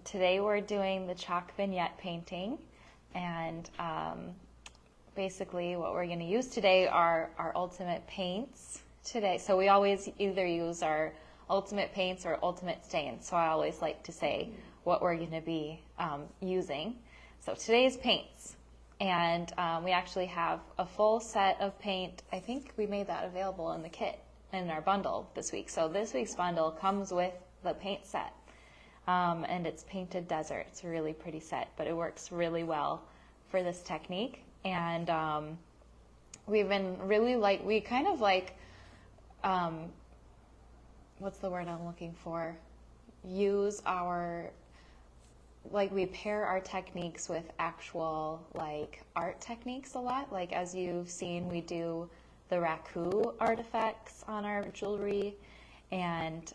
Today we're doing the chalk vignette painting, and basically what we're going to use today are our ultimate paints today. So we always either use our ultimate paints or ultimate stains, so I always like to say what we're going to be using. So today's paints, and we actually have a full set of paint. I think we made that available in the kit in our bundle this week. So this week's bundle comes with the paint set. And it's Painted Desert. It's a really pretty set, but it works really well for this technique. And we've been really we kind of like, what's the word I'm looking for? Use our, we pair our techniques with actual art techniques a lot. Like as you've seen, we do the raku artifacts on our jewelry. And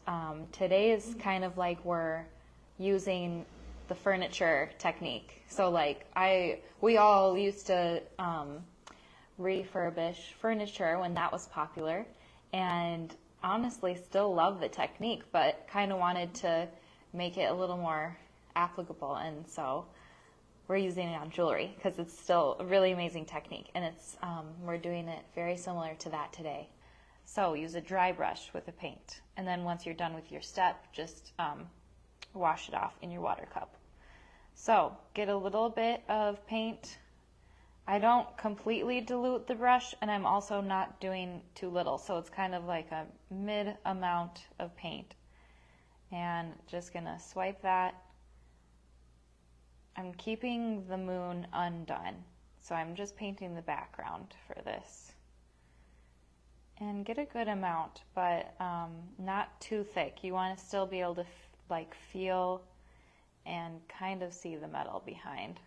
today is kind of like we're using the furniture technique. So we all used to refurbish furniture when that was popular, and honestly still love the technique, but kind of wanted to make it a little more applicable, and so we're using it on jewelry because it's still a really amazing technique, and it's we're doing it very similar to that today. So use a dry brush with the paint, and then once you're done with your step, just wash it off in your water cup. So get a little bit of paint. I don't completely dilute the brush, and I'm also not doing too little, so it's kind of like a mid amount of paint. And just gonna swipe that. I'm keeping the moon undone, so I'm just painting the background for this. And get a good amount, but not too thick. You want to still be able to feel and kind of see the metal behind.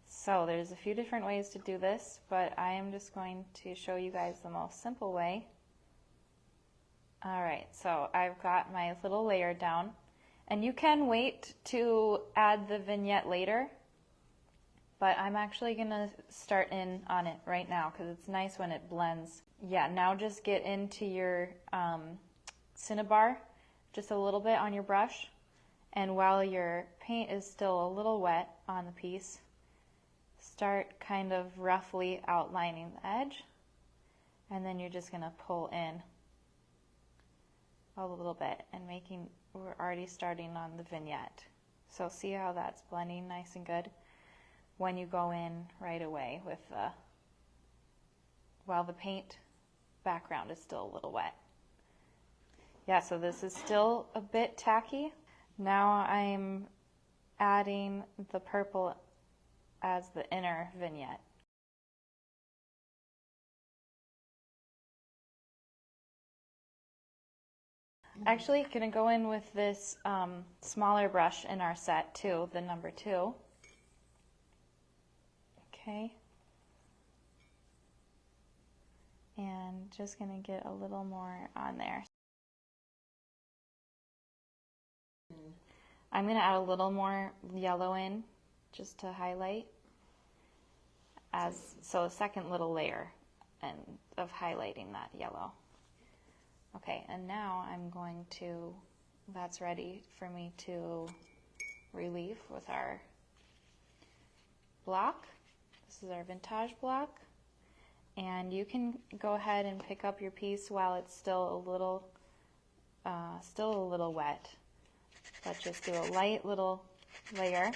So there's a few different ways to do this, but I am just going to show you guys the most simple way. Alright, so I've got my little layer down, and you can wait to add the vignette later, but I'm actually going to start in on it right now because it's nice when it blends. Yeah, now just get into your cinnabar just a little bit on your brush, and while your paint is still a little wet on the piece, start kind of roughly outlining the edge, and then you're just going to pull in a little bit and we're already starting on the vignette. So see how that's blending nice and good when you go in right away with while the paint background is still a little wet. Yeah, so this is still a bit tacky. Now I'm adding the purple as the inner vignette. Actually, gonna go in with this smaller brush in our set too, the number 2. Okay. And just gonna get a little more on there. I'm going to add a little more yellow in just to highlight, so a second little layer of highlighting that yellow. Okay, and now that's ready for me to relieve with our block. This is our vintage block, and you can go ahead and pick up your piece while it's still a little wet. But just do a light little layer,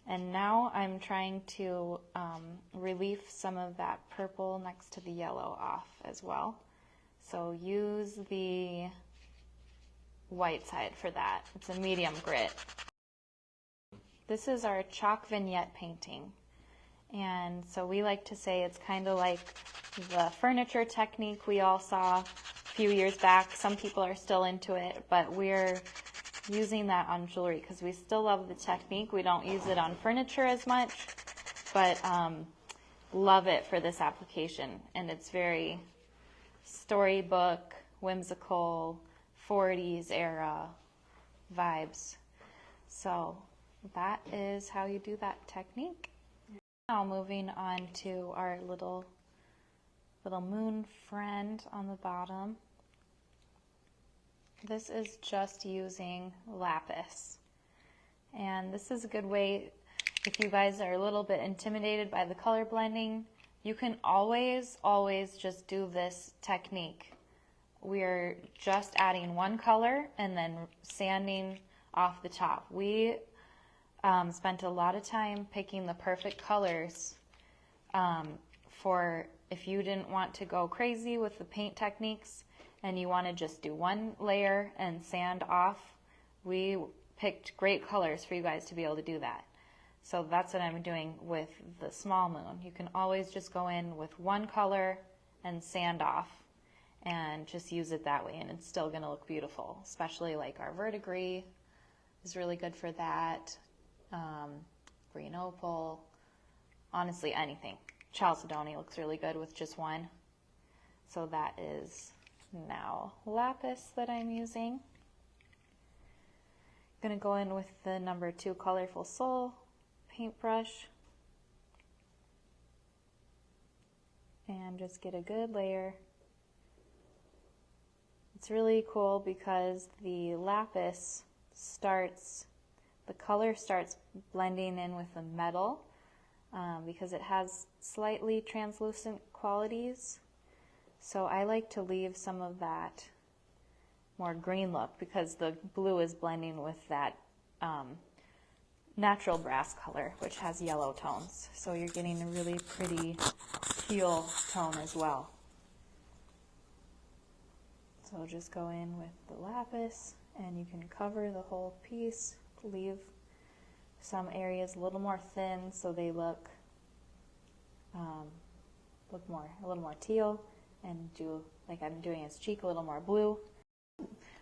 and now I'm trying to relieve some of that purple next to the yellow off as well. So use the white side for that. It's a medium grit. This is our chalk vignette painting, and so we like to say it's kind of like the furniture technique we all saw a few years back. Some people are still into it, but we're using that on jewelry because we still love the technique. We don't use it on furniture as much, but love it for this application. And it's very storybook, whimsical, 40s era vibes. So that is how you do that technique. Now moving on to our little moon friend on the bottom. This is just using lapis. And this is a good way, if you guys are a little bit intimidated by the color blending, you can always just do this technique. We're just adding one color and then sanding off the top. We spent a lot of time picking the perfect colors for if you didn't want to go crazy with the paint techniques and you want to just do one layer and sand off. We picked great colors for you guys to be able to do that. So that's what I'm doing with the small moon. You can always just go in with one color and sand off and just use it that way, and it's still going to look beautiful, especially like our verdigris is really good for that. Green opal, honestly anything. Chalcedony looks really good with just one. So that is now lapis that I'm using. I'm going to go in with the number 2 Colorful Soul paintbrush and just get a good layer. It's really cool because the lapis the color starts blending in with the metal because it has slightly translucent qualities. So I like to leave some of that more green look because the blue is blending with that natural brass color, which has yellow tones. So you're getting a really pretty teal tone as well. So just go in with the lapis and you can cover the whole piece, leave some areas a little more thin so they look a little more teal, and do like I'm doing his cheek a little more blue.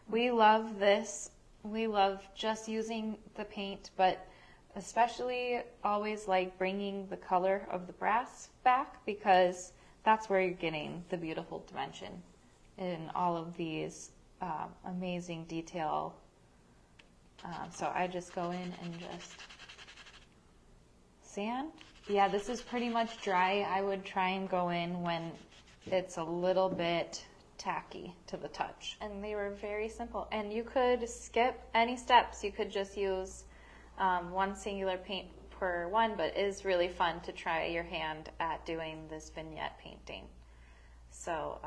We love this. We love just using the paint, but especially always like bringing the color of the brass back because that's where you're getting the beautiful dimension in all of these amazing detail. So I just go in and just sand. Yeah, this is pretty much dry. I would try and go in when it's a little bit tacky to the touch. And they were very simple. And you could skip any steps. You could just use one singular paint per one, but it is really fun to try your hand at doing this vignette painting. So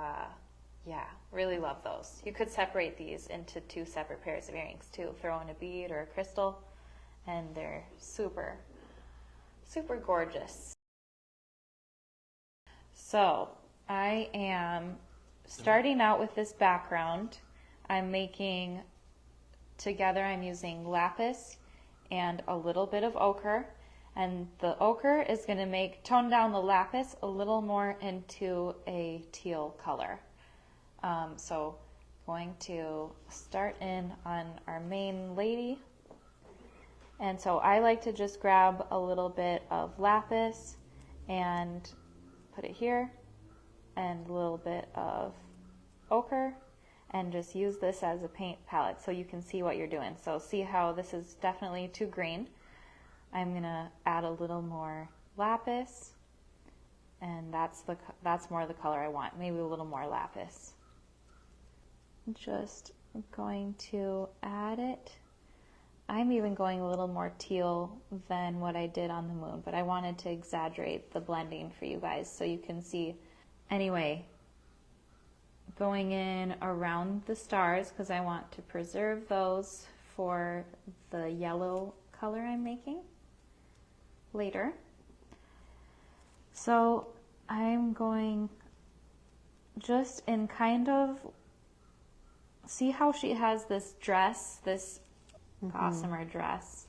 yeah, really love those. You could separate these into 2 separate pairs of earrings too. Throw in a bead or a crystal, and they're super, super gorgeous. So I am starting out with this background. I'm using lapis and a little bit of ochre, and the ochre is going to tone down the lapis a little more into a teal color. So going to start in on our main lady, and so I like to just grab a little bit of lapis and put it here, and a little bit of ochre, and just use this as a paint palette so you can see what you're doing. So see how this is definitely too green. I'm going to add a little more lapis, and that's more the color I want, maybe a little more lapis. Just going to add it. I'm even going a little more teal than what I did on the moon, but I wanted to exaggerate the blending for you guys so you can see. Anyway, going in around the stars because I want to preserve those for the yellow color I'm making later. So I'm going just in kind of, see how she has this dress, this gossamer dress,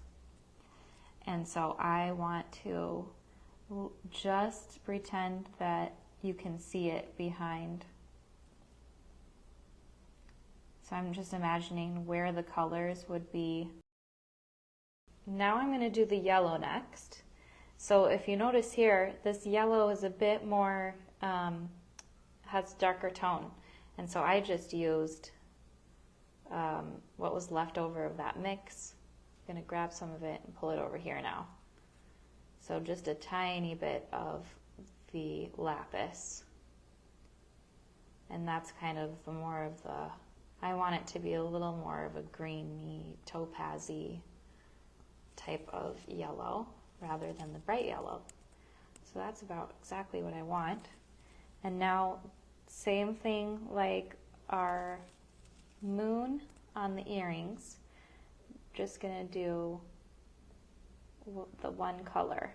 and so I want to just pretend that you can see it behind. So I'm just imagining where the colors would be. Now I'm going to do the yellow next. So if you notice here, this yellow is a bit more, has darker tone, and so I just used what was left over of that mix. I'm going to grab some of it and pull it over here now. So just a tiny bit of the lapis, and that's kind of the more of the I want it to be a little more of a greeny, topaz-y type of yellow rather than the bright yellow. So that's about exactly what I want. And now, same thing like our moon on the earrings, just gonna do the one color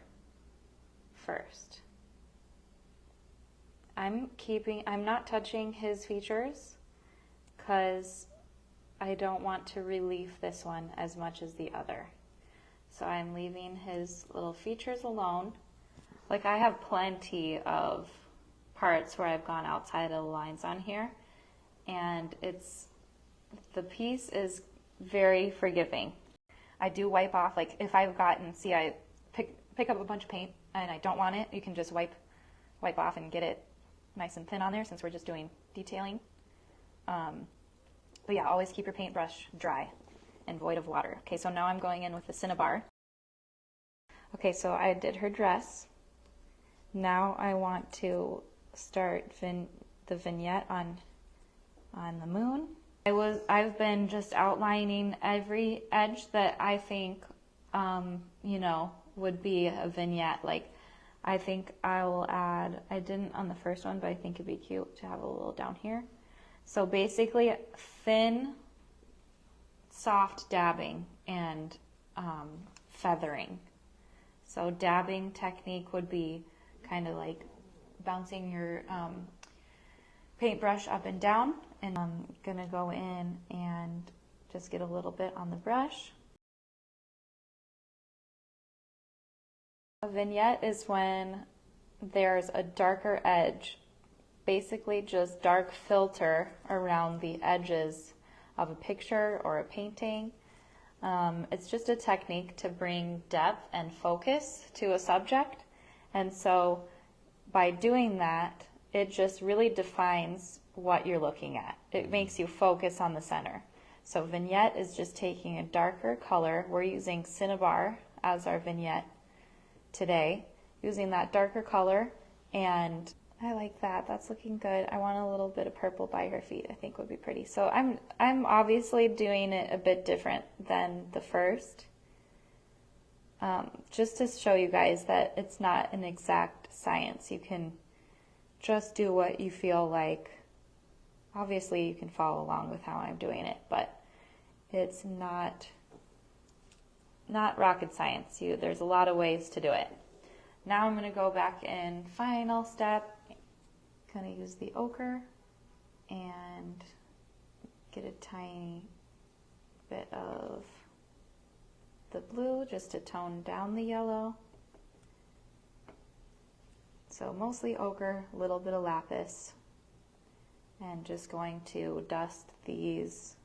first. I'm not touching his features because I don't want to relief this one as much as the other. So I'm leaving his little features alone. Like, I have plenty of parts where I've gone outside of the lines on here, and the piece is very forgiving. I do wipe off, like if I've gotten, see, I pick up a bunch of paint and I don't want it, you can just wipe off and get it nice and thin on there since we're just doing detailing. But yeah, always keep your paintbrush dry and void of water. Okay, so now I'm going in with the Cinnabar. Okay, so I did her dress. Now I want to start the vignette on the moon. I've been just outlining every edge that I think, you know, would be a vignette. Like, I think I will add, I didn't on the first one, but I think it'd be cute to have a little down here. So basically thin, soft dabbing and feathering. So dabbing technique would be kind of like bouncing your paintbrush up and down, and I'm gonna go in and just get a little bit on the brush. A vignette is when there's a darker edge, basically just dark filter around the edges of a picture or a painting. It's just a technique to bring depth and focus to a subject, and so by doing that, it just really defines what you're looking at. It makes you focus on the center. So vignette is just taking a darker color. We're using Cinnabar as our vignette today, using that darker color, and I like that. That's looking good. I want a little bit of purple by her feet. I think would be pretty. So I'm obviously doing it a bit different than the first, just to show you guys that it's not an exact science. You can just do what you feel like. Obviously, you can follow along with how I'm doing it, but it's not rocket science. There's a lot of ways to do it. Now I'm going to go back in final step. Going to use the ochre and get a tiny bit of the blue just to tone down the yellow. So mostly ochre, a little bit of lapis, and just going to dust these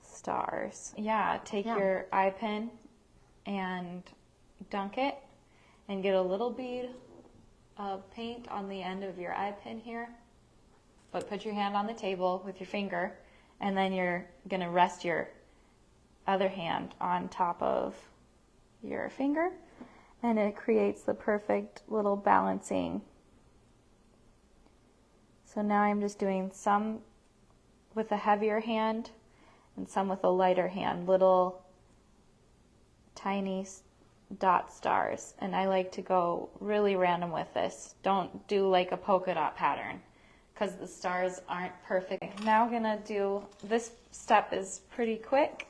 stars. Yeah, take your eye pin and dunk it and get a little bead of paint on the end of your eye pin here. But put your hand on the table with your finger, and then you're going to rest your other hand on top of your finger, and it creates the perfect little balancing. So now I'm just doing some with a heavier hand and some with a lighter hand, little tiny dot stars. And I like to go really random with this. Don't do like a polka dot pattern because the stars aren't perfect. Now I'm gonna do, this step is pretty quick.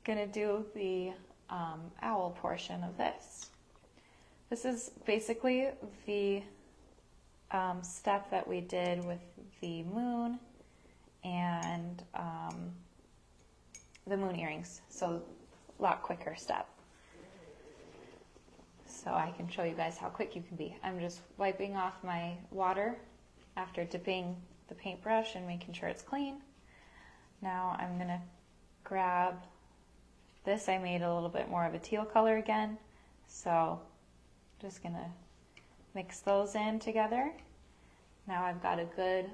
Gonna do the owl portion of this. This is basically the step that we did with the moon and the moon earrings. So a lot quicker step. So I can show you guys how quick you can be. I'm just wiping off my water after dipping the paintbrush and making sure it's clean. Now I'm gonna grab this. I made a little bit more of a teal color again. So just gonna mix those in together. Now I've got a good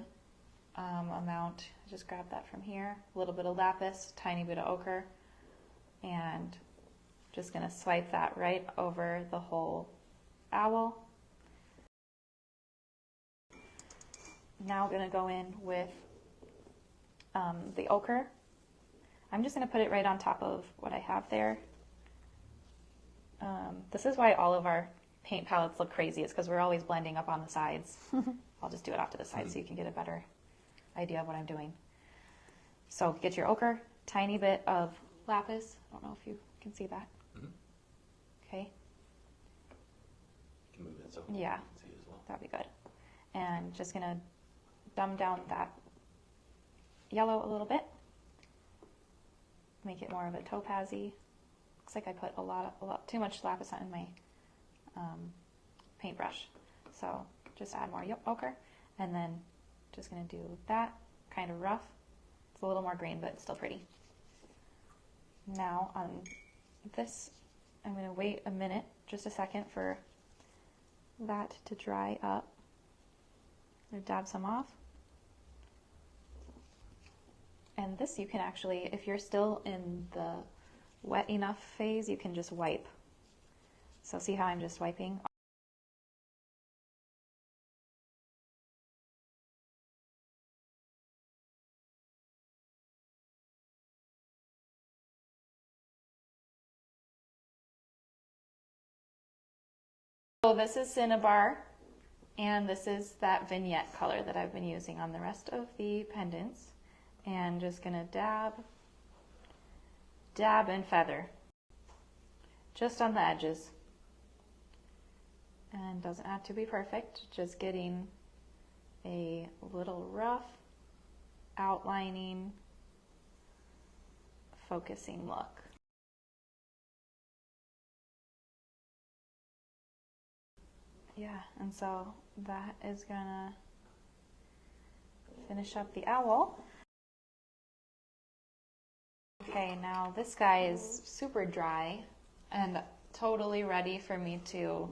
amount. I just grabbed that from here. A little bit of lapis, tiny bit of ochre, and just gonna swipe that right over the whole owl. Now I'm gonna go in with the ochre. I'm just going to put it right on top of what I have there. This is why all of our paint palettes look crazy. It's because we're always blending up on the sides. I'll just do it off to the side so you can get a better idea of what I'm doing. So get your ochre, tiny bit of lapis. I don't know if you can see that. Okay. You can move it so yeah, you can see it as well. That'd be good. And just going to dumb down that yellow a little bit. Make it more of a topaz-y. Looks like I put a lot too much lapis in my paintbrush. So just add more ochre, and then just going to do that, kind of rough. It's a little more green, but it's still pretty. Now on this, I'm going to wait a minute, just a second, for that to dry up. I'm going to dab some off. And this you can actually, if you're still in the wet enough phase, you can just wipe. So see how I'm just wiping? So this is Cinnabar, and this is that Vignette color that I've been using on the rest of the pendants. And just gonna dab, and feather, just on the edges. And doesn't have to be perfect, just getting a little rough, outlining, focusing look. Yeah, and so that is gonna finish up the owl. Okay, now this guy is super dry and totally ready for me to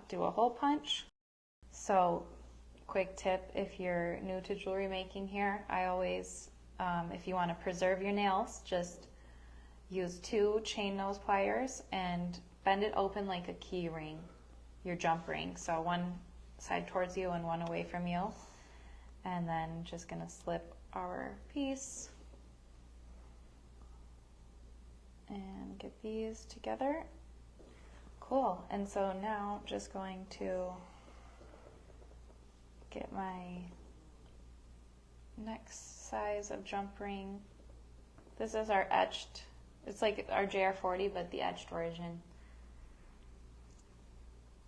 do a hole punch. So, quick tip, if you're new to jewelry making here, I always, if you want to preserve your nails, just use 2 chain nose pliers and bend it open like a key ring, your jump ring. So one side towards you and one away from you. And then just going to slip our piece and get these together. Cool. And so now just going to get my next size of jump ring. This is our etched, it's like our JR40 but the etched version.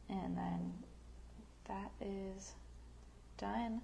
And then that is done.